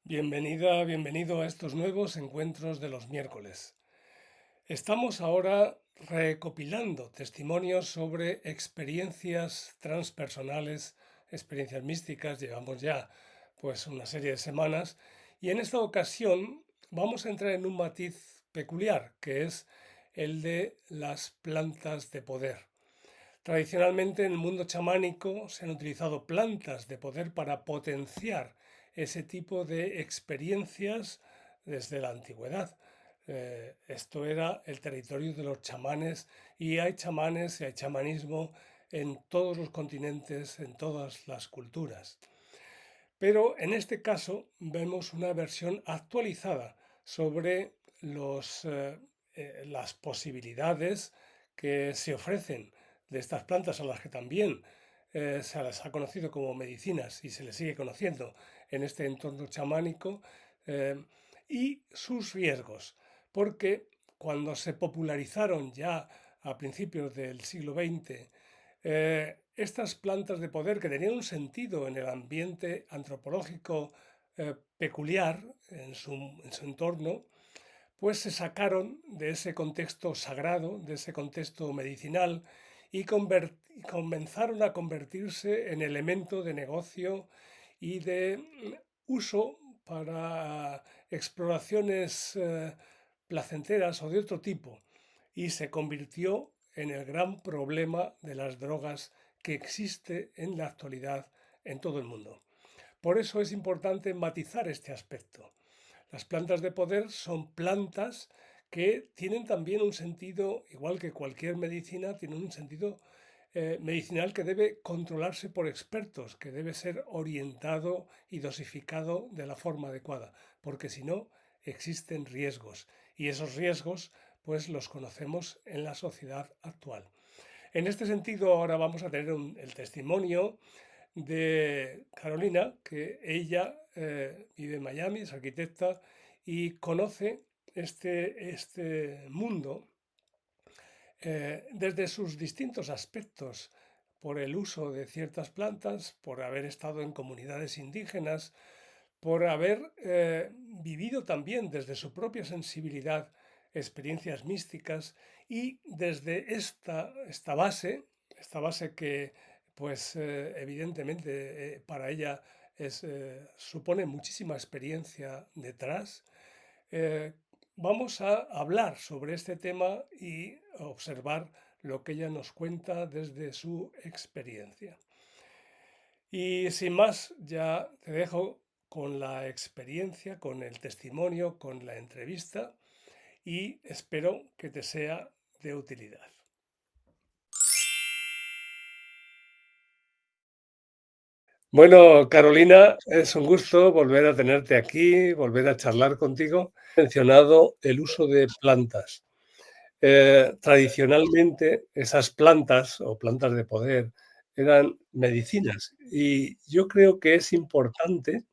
Bienvenida, bienvenido a estos nuevos encuentros de los miércoles. Estamos ahora recopilando testimonios sobre experiencias transpersonales, experiencias místicas. Llevamos ya pues una serie de semanas y en esta ocasión vamos a entrar en un matiz peculiar que es el de las plantas de poder. Tradicionalmente en el mundo chamánico se han utilizado plantas de poder para potenciar ese tipo de experiencias desde la antigüedad. Esto era el territorio de los chamanes y hay chamanes y hay chamanismo en todos los continentes, en todas las culturas. Pero en este caso vemos una versión actualizada sobre las posibilidades que se ofrecen de estas plantas a las que también se las ha conocido como medicinas y se les sigue conociendo en este entorno chamánico eh, y sus riesgos, porque cuando se popularizaron ya a principios del siglo XX estas plantas de poder que tenían un sentido en el ambiente antropológico peculiar en su entorno, pues se sacaron de ese contexto sagrado, de ese contexto medicinal y comenzaron a convertirse en elemento de negocio y de uso para exploraciones placenteras o de otro tipo. Y se convirtió en el gran problema de las drogas que existe en la actualidad en todo el mundo. Por eso es importante matizar este aspecto. Las plantas de poder son plantas que tienen también un sentido, igual que cualquier medicina, tienen un sentido medicinal que debe controlarse por expertos, que debe ser orientado y dosificado de la forma adecuada, porque si no existen riesgos y esos riesgos pues los conocemos en la sociedad actual. En este sentido ahora vamos a tener el testimonio de Carolina, que ella vive en Miami, es arquitecta y conoce este mundo desde sus distintos aspectos, por el uso de ciertas plantas, por haber estado en comunidades indígenas, por haber vivido también desde su propia sensibilidad experiencias místicas y desde esta base que pues evidentemente para ella supone muchísima experiencia detrás, eh, vamos a hablar sobre este tema y observar lo que ella nos cuenta desde su experiencia. Y sin más, ya te dejo con la experiencia, con el testimonio, con la entrevista y espero que te sea de utilidad. Bueno, Carolina, es un gusto volver a tenerte aquí, volver a charlar contigo. He mencionado el uso de plantas. Tradicionalmente, esas plantas o plantas de poder eran medicinas y yo creo que es importante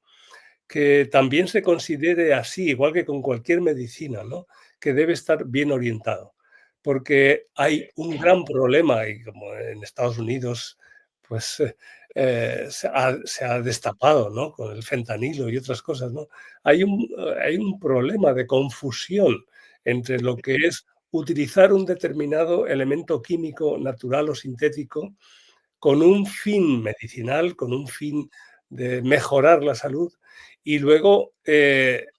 que también se considere así, igual que con cualquier medicina, ¿no? Que debe estar bien orientado, porque hay un gran problema y como en Estados Unidos, pues se ha destapado, ¿no? Con el fentanilo y otras cosas, ¿no? Hay un problema de confusión entre lo que es utilizar un determinado elemento químico natural o sintético con un fin medicinal, con un fin de mejorar la salud y luego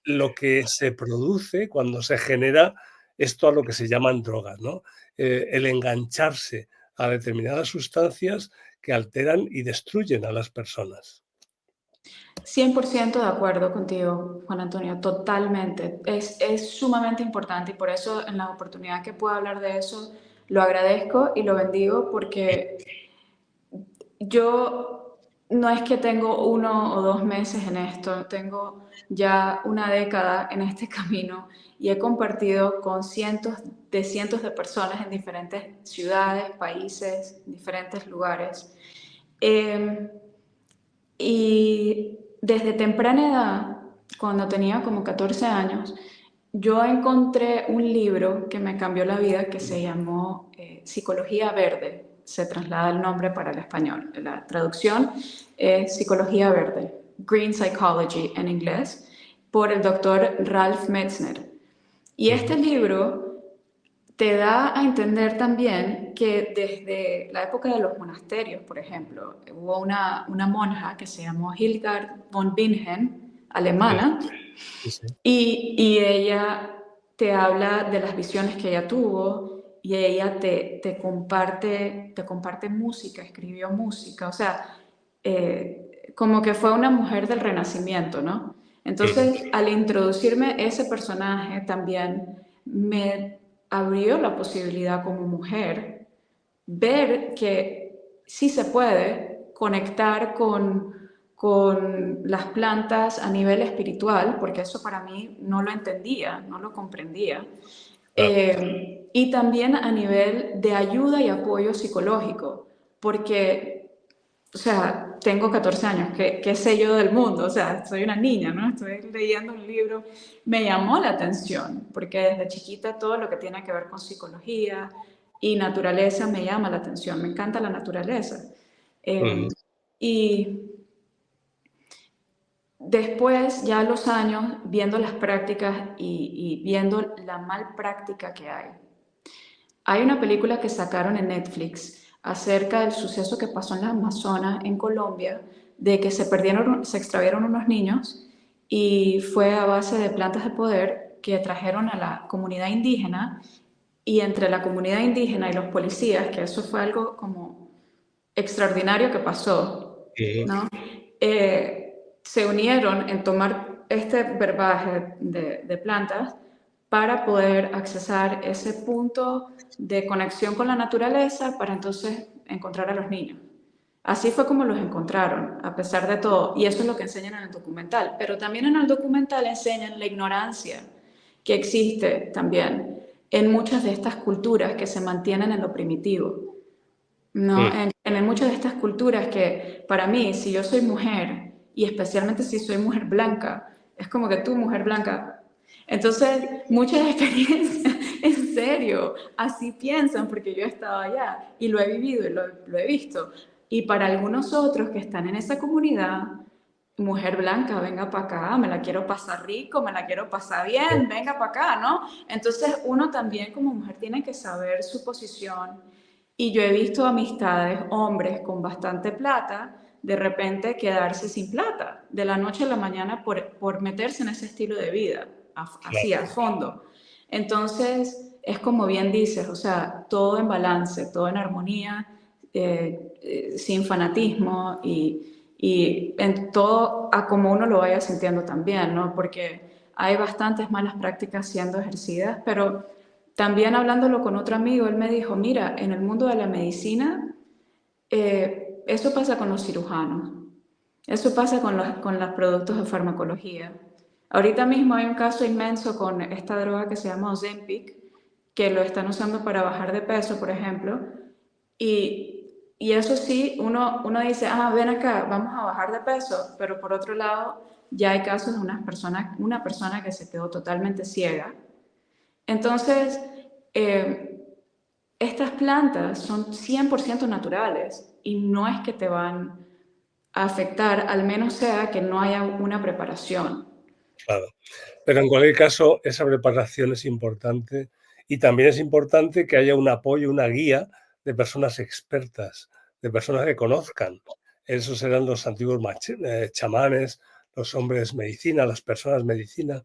lo que se produce cuando se genera esto a lo que se llaman drogas, ¿no? El engancharse a determinadas sustancias que alteran y destruyen a las personas. 100% de acuerdo contigo, Juan Antonio, totalmente. Es sumamente importante y por eso en la oportunidad que pueda hablar de eso, lo agradezco y lo bendigo porque yo no es que tengo 1 o 2 meses en esto, tengo ya una década en este camino y he compartido con cientos de personas en diferentes ciudades, países, diferentes lugares. Eh, y desde temprana edad, cuando tenía como 14 años, yo encontré un libro que me cambió la vida que se llamó Psicología Verde. Se traslada el nombre para el español. La traducción es Psicología Verde, Green Psychology en inglés. por el doctor Ralph Metzner. Y este Ujú. libro te da a entender también que desde la época de los monasterios, por ejemplo, hubo una monja que se llamó Hildegard von Bingen, Sí, alemana, sí, sí. y ella te habla de las visiones que ella tuvo y ella te comparte música, escribió música, o sea, como que fue una mujer del Renacimiento, ¿no? Ujú. Entonces, al introducirme ese personaje también me abrió la posibilidad como mujer ver que sí se puede conectar con las plantas a nivel espiritual, porque eso para mí no lo entendía, no lo comprendía, Claro. y también a nivel de ayuda y apoyo psicológico, porque, o sea, tengo 14 años, ¿qué sé yo del mundo? O sea, soy una niña, ¿no? Estoy leyendo un libro, me llamó la atención, porque desde chiquita todo lo que tiene que ver con psicología y naturaleza me llama la atención, me encanta la naturaleza. Ujú. Y después, ya a los años, viendo las prácticas y viendo la mal práctica que hay una película que sacaron en Netflix acerca del suceso que pasó en la Amazonas, en Colombia, de que se extraviaron unos niños y fue a base de plantas de poder que trajeron a la comunidad indígena y entre la comunidad indígena y los policías, que eso fue algo como extraordinario que pasó, Ujú. ¿no? Se unieron en tomar este verbaje de plantas para poder accesar ese punto de conexión con la naturaleza para entonces encontrar a los niños. Así fue como los encontraron, a pesar de todo. Y eso es lo que enseñan en el documental. Pero también en el documental enseñan la ignorancia que existe también en muchas de estas culturas que se mantienen en lo primitivo. No, Mm. en muchas de estas culturas que para mí, si yo soy mujer, y especialmente si soy mujer blanca, es como que tú, mujer blanca. Entonces, muchas experiencias, en serio, así piensan porque yo he estado allá y lo he vivido y lo he visto. Y para algunos otros que están en esa comunidad, mujer blanca, venga para acá, me la quiero pasar rico, me la quiero pasar bien, venga para acá, ¿no? Entonces, uno también como mujer tiene que saber su posición y yo he visto amistades, hombres con bastante plata, de repente quedarse sin plata, de la noche a la mañana por meterse en ese estilo de vida, así Claro. a fondo. Entonces, es como bien dices, o sea, todo en balance, todo en armonía, sin fanatismo y en todo a como uno lo vaya sintiendo también, ¿no? Porque hay bastantes malas prácticas siendo ejercidas, pero también hablándolo con otro amigo, él me dijo, mira, en el mundo de la medicina, eso pasa con los cirujanos, eso pasa con los productos de farmacología. Ahorita mismo hay un caso inmenso con esta droga que se llama Ozempic, que lo están usando para bajar de peso, por ejemplo, y eso sí, uno dice, ah, ven acá, vamos a bajar de peso, pero por otro lado, ya hay casos de una persona que se quedó totalmente ciega. Entonces, eh, estas plantas son 100% naturales y no es que te van a afectar, al menos sea que no haya una preparación. Claro. Pero en cualquier caso, esa preparación es importante y también es importante que haya un apoyo, una guía de personas expertas, de personas que conozcan. Esos eran los antiguos chamanes, los hombres medicina, las personas medicina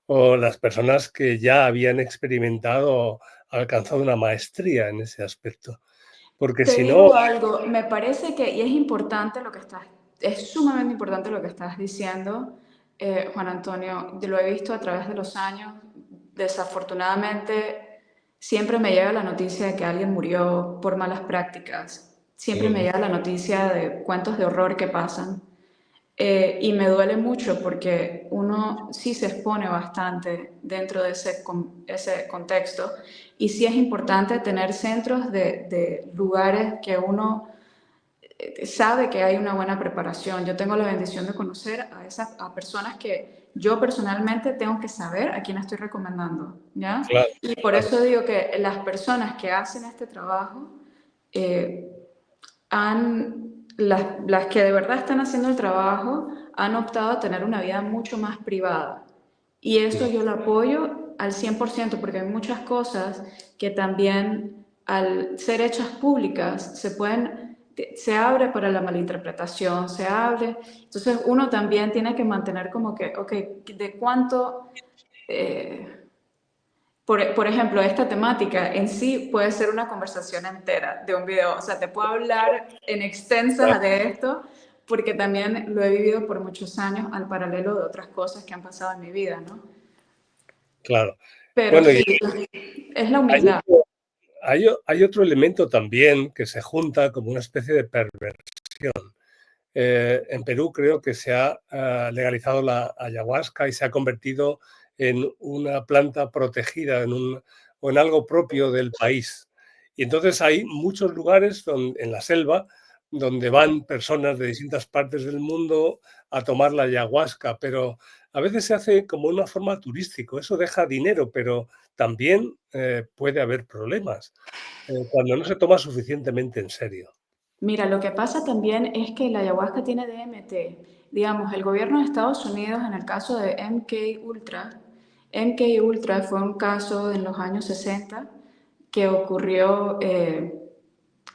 o las personas que ya habían experimentado, alcanzado una maestría en ese aspecto. Porque Te si no, digo algo, me parece que, y es importante lo que es sumamente importante lo que estás diciendo, Juan Antonio, lo he visto a través de los años, desafortunadamente siempre me llega la noticia de que alguien murió por malas prácticas, siempre me mm, llega la noticia de cuentos de horror que pasan. Y me duele mucho porque uno sí se expone bastante dentro de ese contexto y sí es importante tener centros de lugares que uno sabe que hay una buena preparación. Yo tengo la bendición de conocer a personas que yo personalmente tengo que saber a quién estoy recomendando, ¿ya? claro, Y por claro. eso digo que las personas que hacen este trabajo eh, las que de verdad están haciendo el trabajo han optado a tener una vida mucho más privada. Y esto yo lo apoyo al 100% porque hay muchas cosas que también al ser hechas públicas se abre para la malinterpretación, se abre. Entonces uno también tiene que mantener como que, ok, ¿de cuánto? Por ejemplo, esta temática en sí puede ser una conversación entera de un video. O sea, te puedo hablar en extensas de esto porque también lo he vivido por muchos años al paralelo de otras cosas que han pasado en mi vida, ¿no? Claro. Pero Bueno, y sí, es la hay humildad. otro, hay otro elemento también que se junta como una especie de perversión. En Perú creo que se ha legalizado la ayahuasca y se ha convertido en una planta protegida, o en algo propio del país. Y entonces hay muchos lugares en la selva donde van personas de distintas partes del mundo a tomar la ayahuasca, pero a veces se hace como una forma turístico. Eso deja dinero, pero también puede haber problemas cuando no se toma suficientemente en serio. Mira, lo que pasa también es que la ayahuasca tiene DMT. Digamos, el gobierno de Estados Unidos, en el caso de MK Ultra fue un caso en los años 60 que ocurrió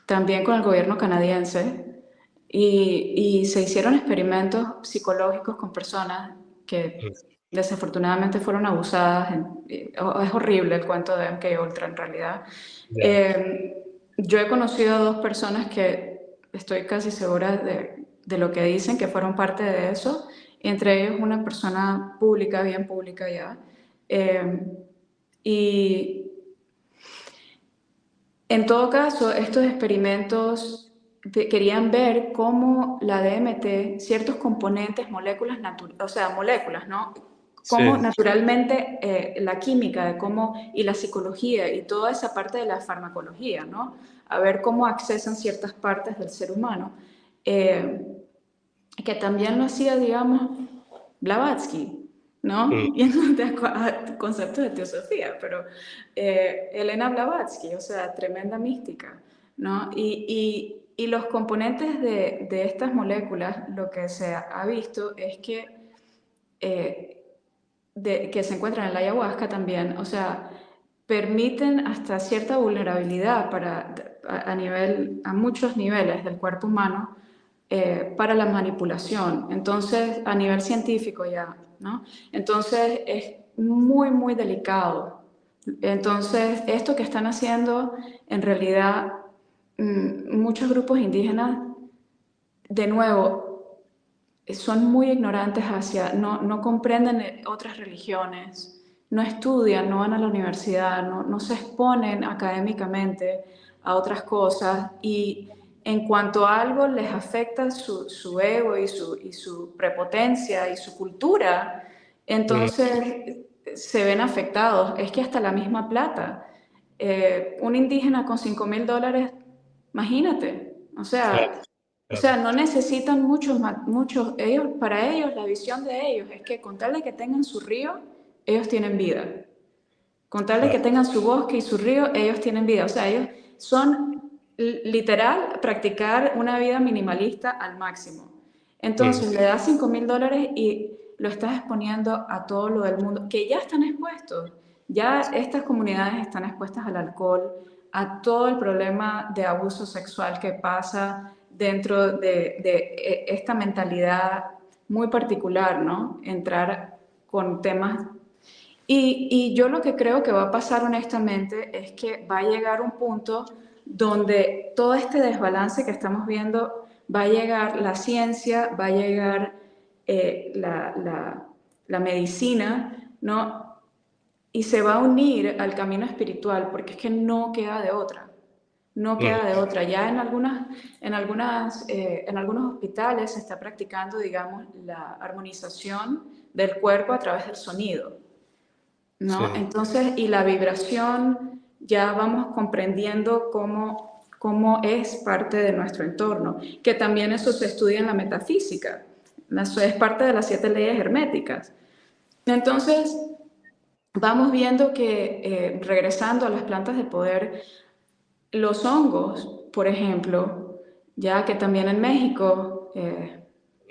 también con el gobierno canadiense y se hicieron experimentos psicológicos con personas que desafortunadamente fueron abusadas. Es horrible el cuento de MK Ultra en realidad. Ya. Yo he conocido a dos personas que estoy casi segura de lo que dicen, que fueron parte de eso, entre ellos una persona pública, bien pública ya. Y en todo caso, estos experimentos querían ver cómo la DMT, ciertos componentes, moléculas, o sea, moléculas, ¿no? Cómo Sí. naturalmente la química de cómo, y la psicología y toda esa parte de la farmacología, ¿no? A ver cómo accesan ciertas partes del ser humano. Eh, que también lo hacía, digamos, Blavatsky, Mm. ¿no? Yéndote a conceptos de teosofía, pero Elena Blavatsky, o sea, tremenda mística, ¿no? Y los componentes de estas moléculas, lo que se ha visto es eh, que se encuentran en la ayahuasca también, o sea, permiten hasta cierta vulnerabilidad a muchos niveles del cuerpo humano para la manipulación. Entonces, a nivel científico ya, ¿no? Entonces, es muy, muy delicado. Entonces, esto que están haciendo, en realidad, muchos grupos indígenas, de nuevo, son muy ignorantes no comprenden otras religiones, no estudian, no van a la universidad, no se exponen académicamente a otras cosas y en cuanto a algo les afecta su ego y su prepotencia y su cultura, Mm. entonces se ven afectados. Es que hasta la misma plata, un indígena con $5,000, imagínate, Claro, o claro. sea, no necesitan muchos, para ellos, la visión de ellos es que con tal de que tengan su río, ellos tienen vida. Con tal de que Claro. tengan su bosque y su río, ellos tienen vida. O sea, ellos son literal practicar una vida minimalista al máximo. Mm. Entonces le das $5,000 y lo estás exponiendo a todo lo del mundo, que ya están expuestos. Ya estas comunidades están expuestas al alcohol, a todo el problema de abuso sexual que pasa dentro de esta mentalidad muy particular, ¿no? Entrar con temas y yo lo que creo que va a pasar honestamente es que va a llegar un punto donde todo este desbalance que estamos viendo va a llegar la ciencia, va a llegar la medicina, ¿no? Y se va a unir al camino espiritual, porque es que no queda de otra, no Mm. queda de otra. Ya en algunos hospitales se está practicando, digamos, la armonización del cuerpo a través del sonido. ¿No? Sí. Entonces, y la vibración, ya vamos comprendiendo cómo es parte de nuestro entorno, que también eso se estudia en la metafísica, eso es parte de las 7 leyes herméticas. Entonces, vamos viendo que, regresando a las plantas de poder, los hongos, por ejemplo, ya que también en México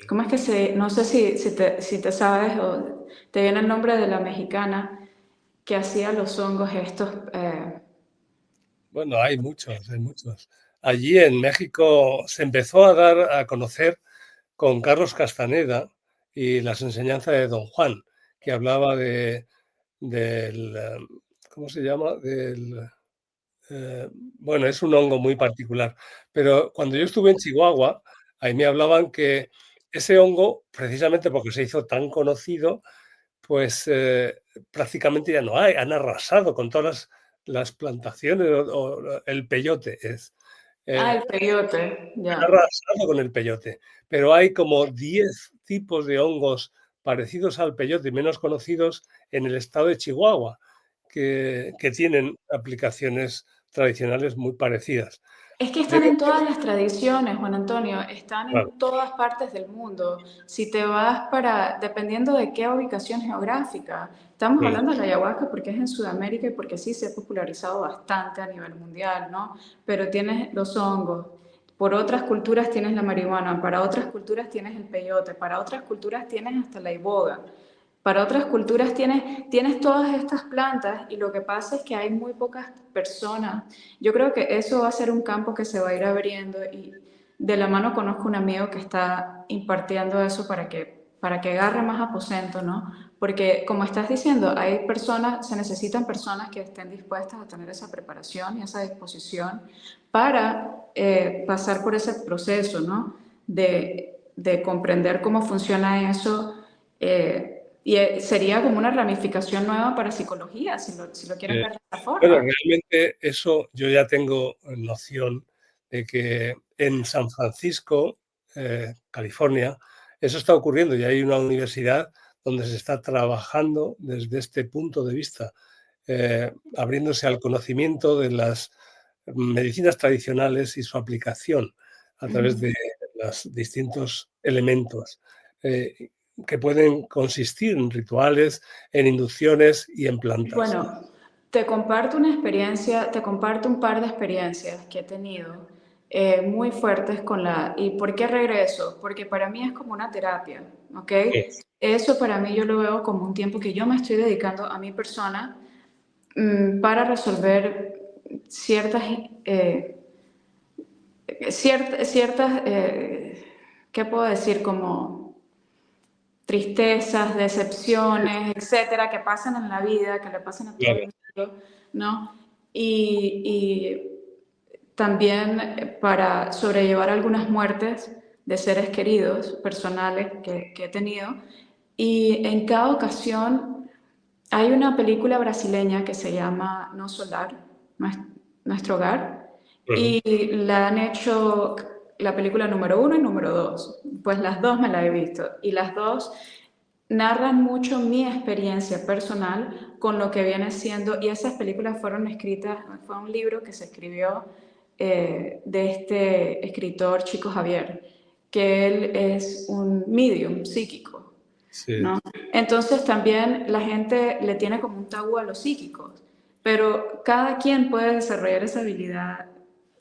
¿Cómo es que no sé si te sabes o te viene el nombre de la mexicana que hacía los hongos estos? Bueno, hay muchos, hay muchos. Allí en México se empezó a dar a conocer con Carlos Castaneda y las enseñanzas de Don Juan, que hablaba del, ¿cómo se llama? Bueno, es un hongo muy particular, pero cuando yo estuve en Chihuahua, ahí me hablaban que ese hongo, precisamente porque se hizo tan conocido, pues prácticamente ya no hay, han arrasado con todas las plantaciones o el peyote es. Ah, eh, el peyote, Han ya. arrasado con el peyote, pero hay como 10 tipos de hongos parecidos al peyote y menos conocidos en el estado de Chihuahua, que tienen aplicaciones tradicionales muy parecidas. Es que están Debe en todas las tradiciones, Juan Antonio, están claro, en todas partes del mundo. Si te vas dependiendo de qué ubicación geográfica, estamos mm, hablando de la ayahuasca porque es en Sudamérica y porque sí se ha popularizado bastante a nivel mundial, ¿no? Pero tienes los hongos, por otras culturas tienes la marihuana, para otras culturas tienes el peyote, para otras culturas tienes hasta la iboga. Para otras culturas tienes todas estas plantas y lo que pasa es que hay muy pocas personas. Yo creo que eso va a ser un campo que se va a ir abriendo y de la mano conozco un amigo que está impartiendo eso para que agarre más aposento, ¿no? Porque como estás diciendo, se necesitan personas que estén dispuestas a tener esa preparación y esa disposición para pasar por ese proceso, ¿no? De comprender cómo funciona eso. Sería como una ramificación nueva para psicología, si lo quieres eh, ver de esta bueno, forma. realmente eso yo ya tengo noción de que en San Francisco, California, eso está ocurriendo y hay una universidad donde se está trabajando desde este punto de vista, abriéndose al conocimiento de las medicinas tradicionales y su aplicación a través Ujú. de los distintos elementos eh, que pueden consistir en rituales, en inducciones y en plantas. Bueno, te comparto un par de experiencias que he tenido muy fuertes ¿Y por qué regreso? Porque para mí es como una terapia, ¿ok? Eso para mí yo lo veo como un tiempo que yo me estoy dedicando a mi persona para resolver ciertas, eh, ciertas ¿qué puedo decir? Como tristezas, decepciones, etcétera, que pasan en la vida, que le pasan a todo Claro, el mundo, ¿no? Y también para sobrellevar algunas muertes de seres queridos, personales que he tenido. Y en cada ocasión hay una película brasileña que se llama No Solar, Nuestro Hogar, ujú, y la han hecho la película número uno y número dos. Pues las dos me la he visto y las dos narran mucho mi experiencia personal con lo que viene siendo, y esas películas fueron escritas, fue un libro que se escribió de este escritor Chico Javier, que él es un medium psíquico, sí, ¿no? Entonces también la gente le tiene como un tabú a los psíquicos, pero cada quien puede desarrollar esa habilidad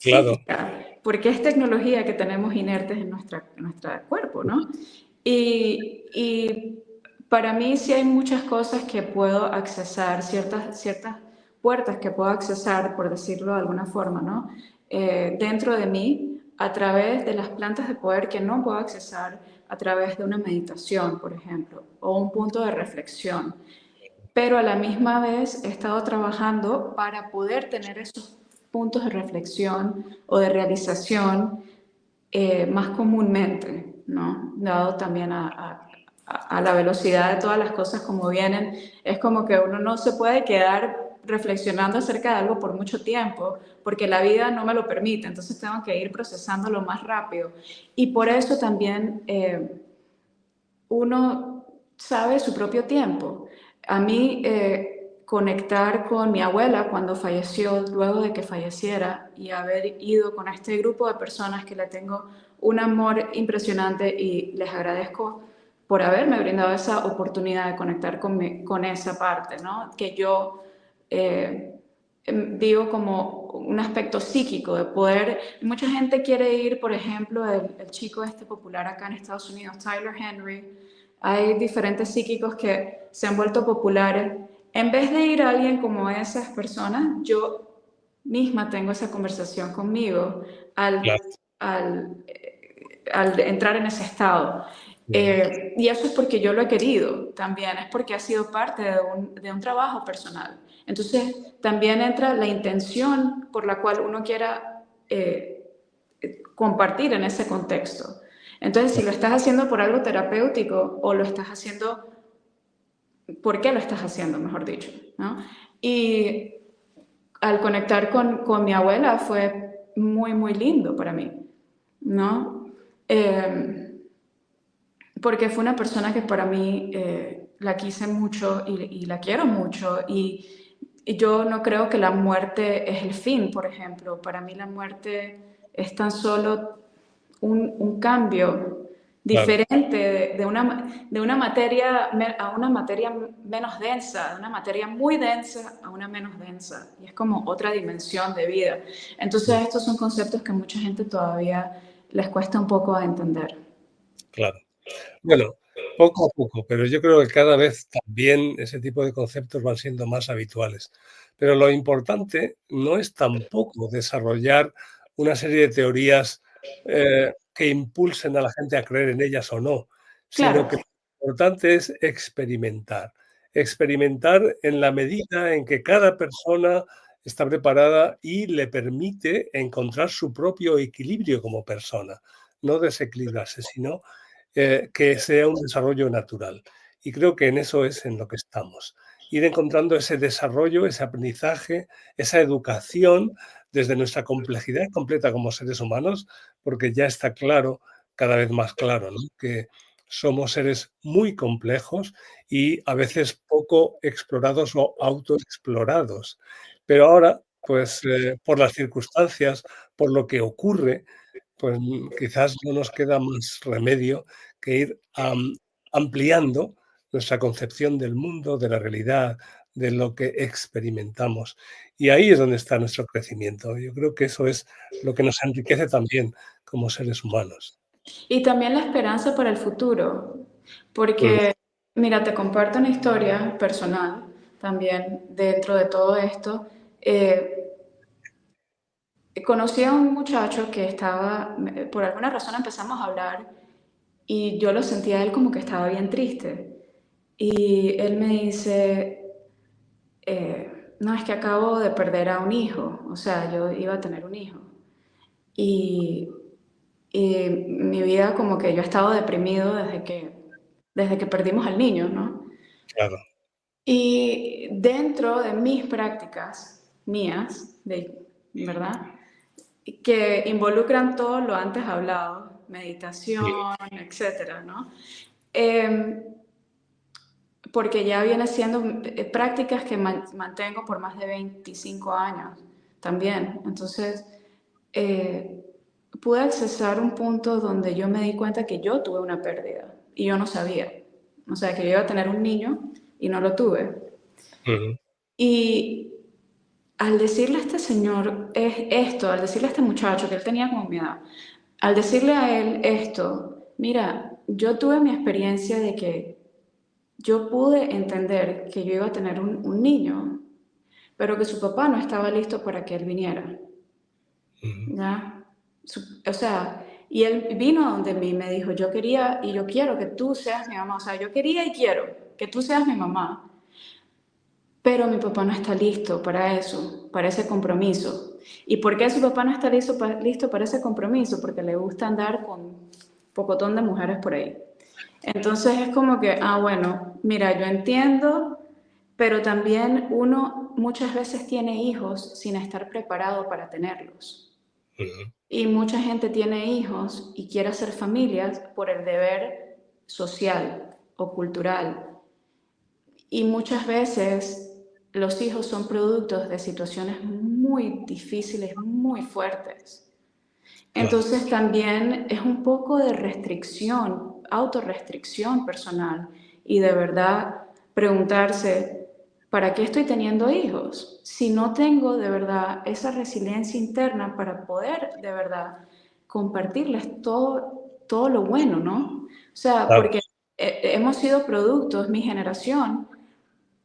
claro. psíquica, porque es tecnología que tenemos inertes en nuestro cuerpo, ¿no? Y para mí sí hay muchas cosas que puedo accesar, ciertas puertas que puedo accesar, por decirlo de alguna forma, ¿no? Dentro de mí, a través de las plantas de poder que no puedo accesar a través de una meditación, por ejemplo, o un punto de reflexión. Pero a la misma vez he estado trabajando para poder tener esos puntos de reflexión o de realización más comúnmente, ¿no? Dado también a la velocidad de todas las cosas como vienen, es como que uno no se puede quedar reflexionando acerca de algo por mucho tiempo, porque la vida no me lo permite, entonces tengo que ir procesándolo más rápido. Y por eso también uno sabe su propio tiempo. A mí, conectar con mi abuela cuando falleció, luego de que falleciera, y haber ido con este grupo de personas que le tengo un amor impresionante y les agradezco por haberme brindado esa oportunidad de conectar con esa parte, ¿no? Que yo eh, digo como un aspecto psíquico de poder. Mucha gente quiere ir, por ejemplo, el chico este popular acá en Estados Unidos, Tyler Henry. Hay diferentes psíquicos que se han vuelto populares. En vez de ir a alguien como esas personas, yo misma tengo esa conversación conmigo al, claro. al, al entrar en ese estado. Ujú. Y eso es porque yo lo he querido también, es porque ha sido parte de un trabajo personal. Entonces, también entra la intención por la cual uno quiera compartir en ese contexto. Entonces, si lo estás haciendo por algo terapéutico o lo estás haciendo, ¿por qué lo estás haciendo, mejor dicho? ¿No? Y al conectar con mi abuela fue muy, muy lindo para mí, ¿no? Porque fue una persona que para mí la quise mucho y la quiero mucho y yo no creo que la muerte es el fin, por ejemplo. Para mí la muerte es tan solo un cambio Claro, diferente de una materia a una materia menos densa, de una materia muy densa a una menos densa. Y es como otra dimensión de vida. mm, Entonces estos son conceptos que a mucha gente todavía les cuesta un poco a entender. claro. Bueno, poco a poco, pero yo creo que cada vez también ese tipo de conceptos van siendo más habituales. Pero lo importante no es tampoco desarrollar una serie de teorías, que impulsen a la gente a creer en ellas o no, sino Claro, que lo importante es experimentar. Experimentar en la medida en que cada persona está preparada y le permite encontrar su propio equilibrio como persona, no desequilibrarse, sino que sea un desarrollo natural. Y creo que en eso es en lo que estamos. Ir encontrando ese desarrollo, ese aprendizaje, esa educación desde nuestra complejidad completa como seres humanos, porque ya está claro, cada vez más claro, ¿no? Que somos seres muy complejos y a veces poco explorados o autoexplorados. Pero ahora, pues por las circunstancias, por lo que ocurre, pues quizás no nos queda más remedio que ir ampliando nuestra concepción del mundo, de la realidad, de lo que experimentamos. Y ahí es donde está nuestro crecimiento. Yo creo que eso es lo que nos enriquece también como seres humanos. y también la esperanza para el futuro, Mm, porque, mira, te comparto una historia personal también dentro de todo esto. Eh, Conocí a un muchacho que estaba, por alguna razón empezamos a hablar y yo lo sentía a él como que estaba bien triste. Y él me dice, no, es que acabo de perder a un hijo, o sea, yo iba a tener un hijo. Y, y mi vida como que yo he estado deprimido desde que perdimos al niño, ¿no? claro, Y dentro de mis prácticas mías, ¿verdad? Que involucran todo lo antes hablado, mm, meditación, etcétera, ¿no? Eh, Porque ya viene siendo prácticas que mantengo por más de 25 años también. Entonces, eh, pude accesar un punto donde yo me di cuenta que yo tuve una pérdida y yo no sabía. O sea, que yo iba a tener un niño y no lo tuve. ujú, Y al decirle a este señor esto, al decirle a este muchacho que él tenía como mi edad, al decirle a él esto, mira, yo tuve mi experiencia de que yo pude entender que yo iba a tener un niño, pero que su papá no estaba listo para que él viniera, ujú, ¿ya? O sea, y él vino donde mí y me dijo, yo quería y yo quiero que tú seas mi mamá, o sea, yo quería y quiero que tú seas mi mamá, pero mi papá no está listo para eso, para ese compromiso. ¿Y por qué su papá no está listo para ese compromiso? Porque le gusta andar con un pocotón de mujeres por ahí. Entonces es como que, bueno, mira, yo entiendo, pero también uno muchas veces tiene hijos sin estar preparado para tenerlos. ujú, Y mucha gente tiene hijos y quiere hacer familias por el deber social o cultural. Y muchas veces los hijos son productos de situaciones muy difíciles, muy fuertes. claro, Entonces también es un poco de restricción, autorrestricción personal y de verdad preguntarse, ¿para qué estoy teniendo hijos? Si no tengo de verdad esa resiliencia interna para poder de verdad compartirles todo lo bueno, ¿no? O sea, Claro. porque hemos sido productos, mi generación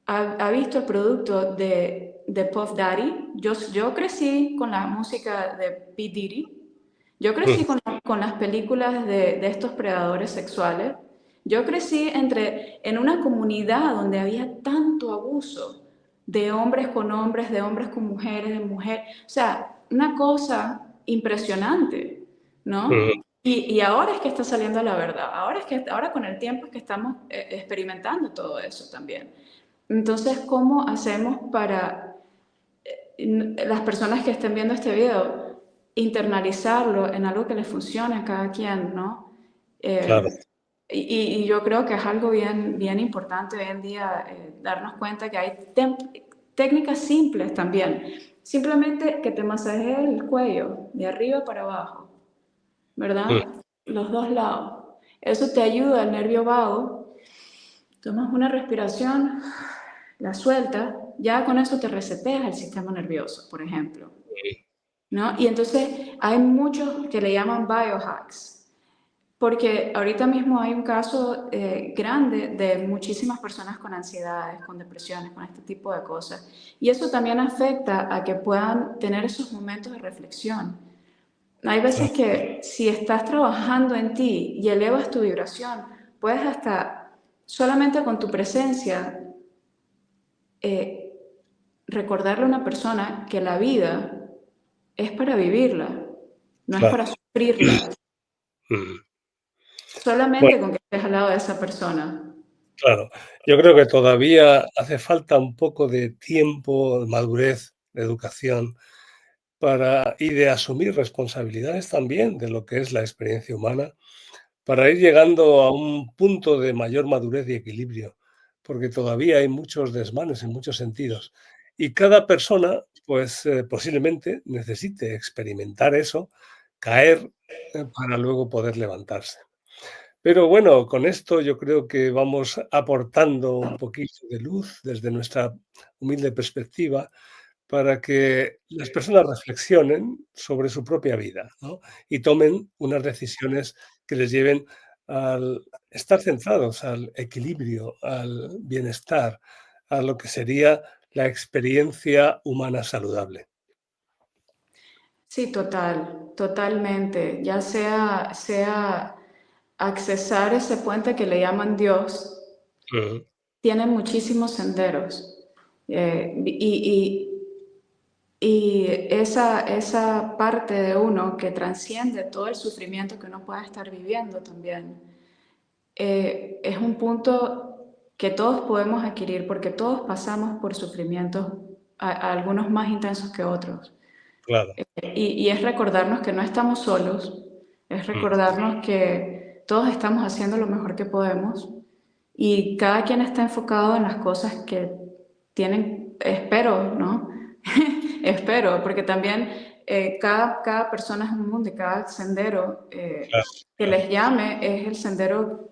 ha visto el producto de Puff Daddy. Yo crecí con la música de P. Diddy. Yo crecí con las películas de estos predadores sexuales. Yo crecí en una comunidad donde había tanto abuso de hombres, de hombres con mujeres, de mujeres. O sea, una cosa impresionante, Ujú. ¿no? Y ahora es que está saliendo la verdad. Ahora con el tiempo es que estamos experimentando todo eso también. Entonces, ¿cómo hacemos para las personas que estén viendo este video internalizarlo en algo que les funcione a cada quien, ¿no? Claro, Eh, y yo creo que es algo bien importante hoy en día darnos cuenta que hay técnicas simples también. Simplemente que te masajees el cuello de arriba para abajo, mm, ¿verdad? Los dos lados. Eso te ayuda al nervio vago. Tomas una respiración, la sueltas, ya con eso te reseteas el sistema nervioso, por ejemplo, ¿no? Y entonces hay muchos que le llaman biohacks, porque ahorita mismo hay un caso grande de muchísimas personas con ansiedades, con depresiones, con este tipo de cosas. Y eso también afecta a que puedan tener esos momentos de reflexión. Hay veces claro, que si estás trabajando en ti y elevas tu vibración, puedes hasta solamente con tu presencia eh, recordarle a una persona que la vida es para vivirla, no es claro. para sufrirla, Ujú. Bueno, solamente con que estés al lado de esa persona. claro. Yo creo que todavía hace falta un poco de tiempo, de madurez, de educación y de asumir responsabilidades también de lo que es la experiencia humana, para ir llegando a un punto de mayor madurez y equilibrio, porque todavía hay muchos desmanes en muchos sentidos. Y cada persona, pues posiblemente necesite experimentar eso, caer, para luego poder levantarse. Pero bueno, con esto yo creo que vamos aportando un poquito de luz desde nuestra humilde perspectiva para que las personas reflexionen sobre su propia vida, ¿no? Y tomen unas decisiones que les lleven al estar centrados, al equilibrio, al bienestar, a lo que sería la experiencia humana saludable. Sí, totalmente. Ya sea accesar ese puente que le llaman Dios, Ujú, tiene muchísimos senderos. Y esa parte de uno que transciende todo el sufrimiento que uno pueda estar viviendo también, es un punto que todos podemos adquirir porque todos pasamos por sufrimientos, a algunos más intensos que otros. claro. Y es recordarnos que no estamos solos, es Mm, recordarnos que todos estamos haciendo lo mejor que podemos y cada quien está enfocado en las cosas que tienen, espero, ¿no? Espero, porque también cada persona es un mundo y cada sendero claro, que claro. les llame es el sendero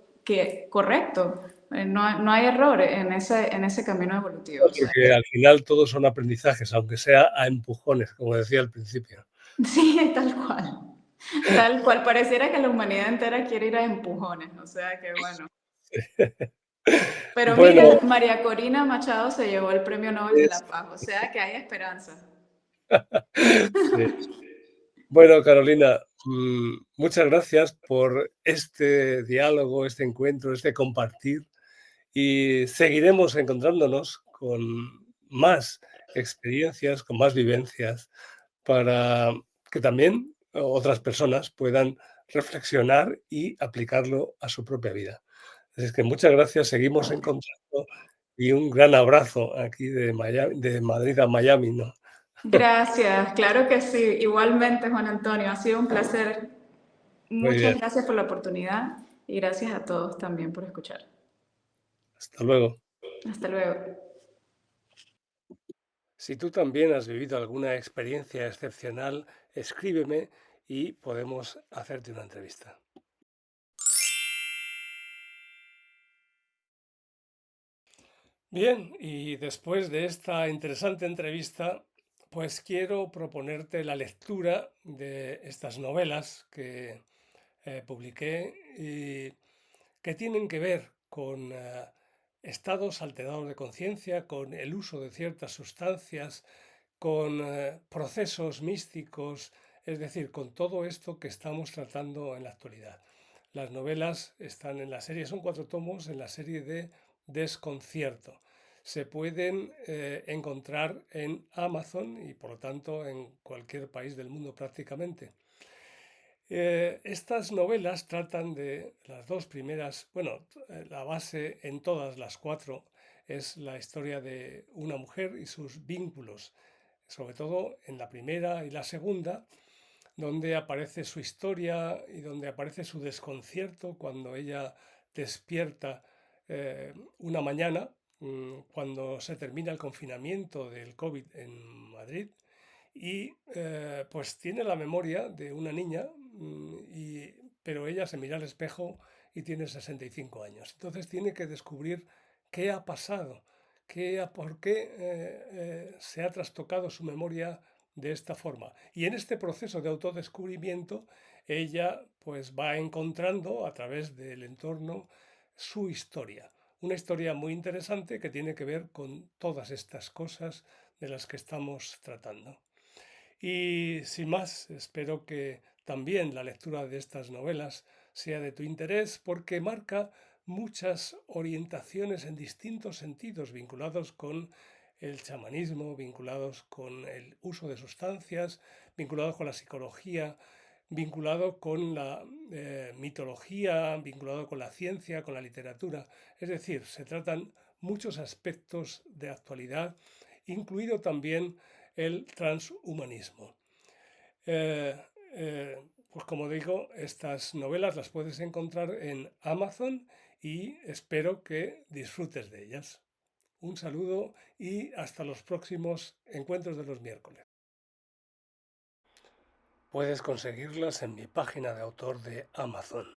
correcto. No hay error en ese camino evolutivo. O sea, Porque al final todos son aprendizajes, aunque sea a empujones, como decía al principio. sí, tal cual. Tal cual, pareciera que la humanidad entera quiere ir a empujones, o sea que bueno. Pero Bueno, mira, María Corina Machado se llevó el Premio Nobel de es la Paz, o sea que hay esperanza. sí. Bueno, Carolina, muchas gracias por este diálogo, este encuentro, este compartir, y seguiremos encontrándonos con más experiencias, con más vivencias, para que también otras personas puedan reflexionar y aplicarlo a su propia vida. Así es que muchas gracias, seguimos en contacto y un gran abrazo aquí de Madrid a Miami, ¿no? Gracias, claro que sí. Igualmente, Juan Antonio, ha sido un placer. Muy Muchas bien, gracias por la oportunidad y gracias a todos también por escuchar. hasta luego. Hasta luego. Si tú también has vivido alguna experiencia excepcional, escríbeme y podemos hacerte una entrevista. Bien, y después de esta interesante entrevista, pues quiero proponerte la lectura de estas novelas que publiqué y que tienen que ver con estados alterados de conciencia, con el uso de ciertas sustancias, con procesos místicos, es decir, con todo esto que estamos tratando en la actualidad. Las novelas están en la serie, son 4 tomos en la serie de Desconcierto. Se pueden encontrar en Amazon y por lo tanto en cualquier país del mundo prácticamente. Estas novelas tratan de las dos primeras, bueno, la base en todas las 4 es la historia de una mujer y sus vínculos, sobre todo en la primera y la segunda, donde aparece su historia y donde aparece su desconcierto cuando ella despierta una mañana, cuando se termina el confinamiento del COVID en Madrid, y pues tiene la memoria de una niña, pero ella se mira al espejo y tiene 65 años. Entonces tiene que descubrir qué ha pasado, por qué se ha trastocado su memoria de esta forma. Y en este proceso de autodescubrimiento, ella pues va encontrando a través del entorno su historia. Una historia muy interesante que tiene que ver con todas estas cosas de las que estamos tratando. Y sin más, espero que también la lectura de estas novelas sea de tu interés porque marca muchas orientaciones en distintos sentidos vinculados con el chamanismo, vinculados con el uso de sustancias, vinculados con la psicología, vinculado con la mitología, vinculado con la ciencia, con la literatura. Es decir, se tratan muchos aspectos de actualidad, incluido también el transhumanismo. Eh, pues como digo, estas novelas las puedes encontrar en Amazon y espero que disfrutes de ellas. Un saludo y hasta los próximos encuentros de los miércoles. Puedes conseguirlas en mi página de autor de Amazon.